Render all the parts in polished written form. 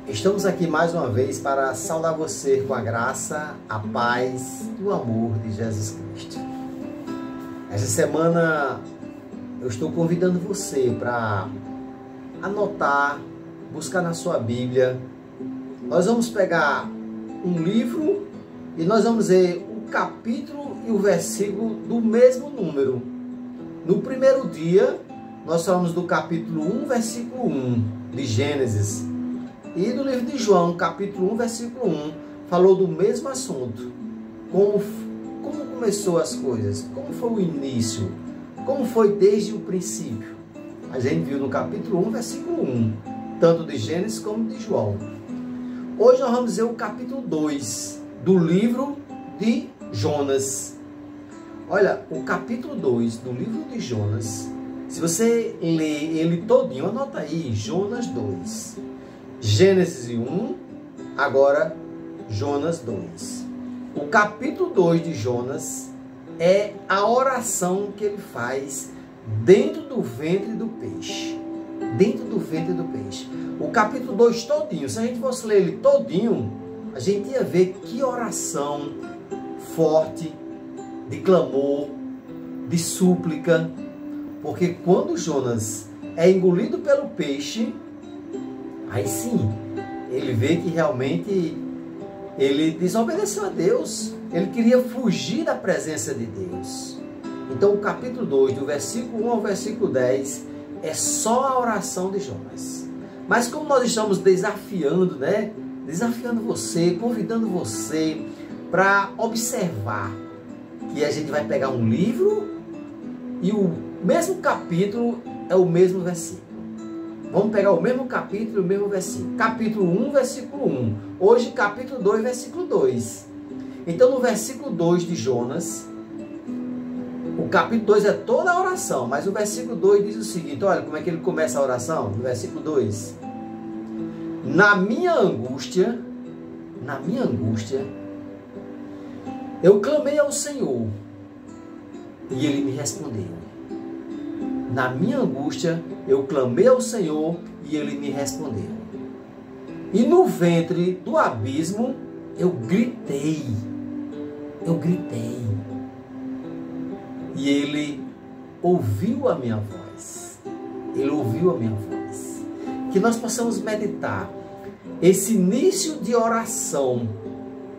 Estamos aqui mais uma vez para saudar você com a graça, a paz e o amor de Jesus Cristo. Essa semana eu estou convidando você para anotar, buscar na sua Bíblia. Nós vamos pegar um livro e nós vamos ler o capítulo e o versículo do mesmo número. No primeiro dia, nós falamos do capítulo 1, versículo 1 de Gênesis. E no livro de João, capítulo 1, versículo 1, falou do mesmo assunto. Como começou as coisas, como foi o início, como foi desde o princípio. A gente viu no capítulo 1, versículo 1, tanto de Gênesis como de João. Hoje nós vamos ver o capítulo 2 do livro de Jonas. Olha, o capítulo 2 do livro de Jonas, se você ler ele todinho, anota aí, Jonas 2. Gênesis 1, agora Jonas 2. O capítulo 2 de Jonas é a oração que ele faz dentro do ventre do peixe. Dentro do ventre do peixe. O capítulo 2 todinho, se a gente fosse ler ele todinho, a gente ia ver que oração forte, de clamor, de súplica. Porque quando Jonas é engolido pelo peixe, aí sim, ele vê que realmente ele desobedeceu a Deus. Ele queria fugir da presença de Deus. Então o capítulo 2, do versículo 1 ao versículo 10, é só a oração de Jonas. Mas como nós estamos desafiando, né? Desafiando você, convidando você para observar que a gente vai pegar um livro e o mesmo capítulo é o mesmo versículo. Vamos pegar o mesmo capítulo e o mesmo versículo. Capítulo 1, versículo 1. Hoje, capítulo 2, versículo 2. Então, no versículo 2 de Jonas, o capítulo 2 é toda a oração, mas o versículo 2 diz o seguinte, olha como é que ele começa a oração, no versículo 2. Na minha angústia, eu clamei ao Senhor e Ele me respondeu. Na minha angústia, eu clamei ao Senhor e Ele me respondeu. E no ventre do abismo, eu gritei. E Ele ouviu a minha voz. Ele ouviu a minha voz. Que nós possamos meditar esse início de oração.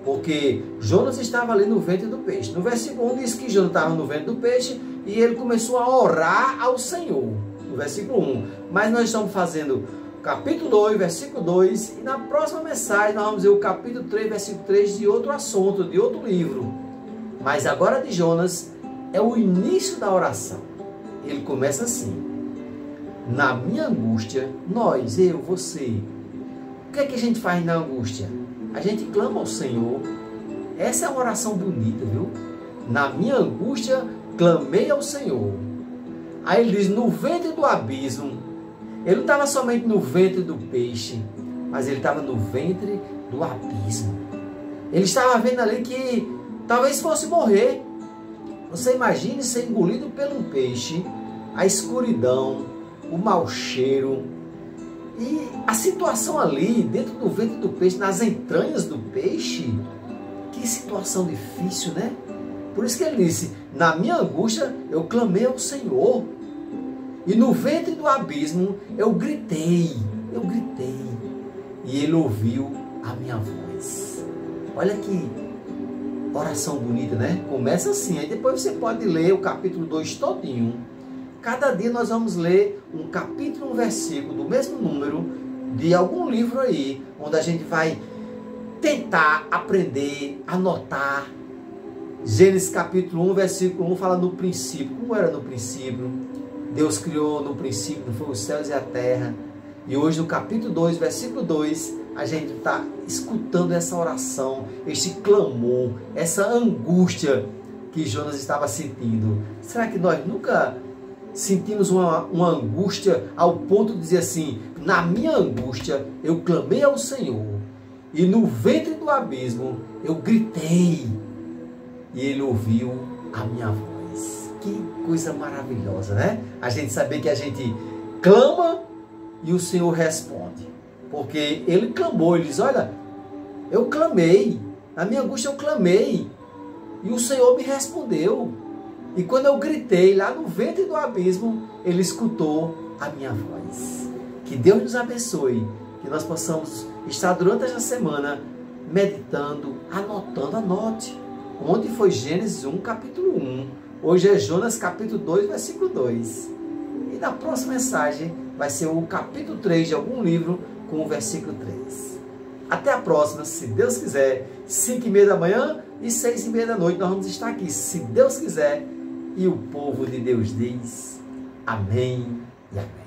Porque Jonas estava ali no ventre do peixe. No versículo 1 diz que Jonas estava no ventre do peixe e ele começou a orar ao Senhor. No versículo 1. Mas nós estamos fazendo capítulo 2, versículo 2. E na próxima mensagem nós vamos ver o capítulo 3, versículo 3 de outro assunto, de outro livro. Mas agora de Jonas é o início da oração. Ele começa assim. Na minha angústia, nós, eu, você. O que é que a gente faz na angústia? A gente clama ao Senhor. Essa é uma oração bonita, viu? Na minha angústia, clamei ao Senhor. Aí ele diz, no ventre do abismo. Ele não estava somente no ventre do peixe, mas ele estava no ventre do abismo. Ele estava vendo ali que talvez fosse morrer. Você imagine ser engolido por um peixe, a escuridão, o mau cheiro. E a situação ali, dentro do ventre do peixe, nas entranhas do peixe, que situação difícil, né? Por isso que ele disse, na minha angústia, eu clamei ao Senhor. E no ventre do abismo, eu gritei. E Ele ouviu a minha voz. Olha que oração bonita, né? Começa assim, aí depois você pode ler o capítulo 2 todinho. Cada dia nós vamos ler um capítulo, um versículo do mesmo número de algum livro aí, onde a gente vai tentar aprender, anotar. Gênesis capítulo 1, versículo 1 fala no princípio. Como era no princípio? Deus criou no princípio, foi os céus e a terra. E hoje no capítulo 2, versículo 2, a gente está escutando essa oração, este clamor, essa angústia que Jonas estava sentindo. Será que nós nunca sentimos uma angústia ao ponto de dizer assim, na minha angústia eu clamei ao Senhor e no ventre do abismo eu gritei e Ele ouviu a minha voz. Que coisa maravilhosa, né? A gente saber que a gente clama e o Senhor responde. Porque ele clamou, ele diz, olha, eu clamei, na minha angústia eu clamei, e o Senhor me respondeu. E quando eu gritei lá no ventre do abismo, ele escutou a minha voz. Que Deus nos abençoe, que nós possamos estar durante esta semana meditando, anotando, anote. Ontem foi Gênesis 1, capítulo 1. Hoje é Jonas, capítulo 2, versículo 2. E na próxima mensagem vai ser o capítulo 3 de algum livro com o versículo 3. Até a próxima, se Deus quiser, 5h30 da manhã e 6h30 da noite. Nós vamos estar aqui, se Deus quiser. E o povo de Deus diz amém e amém.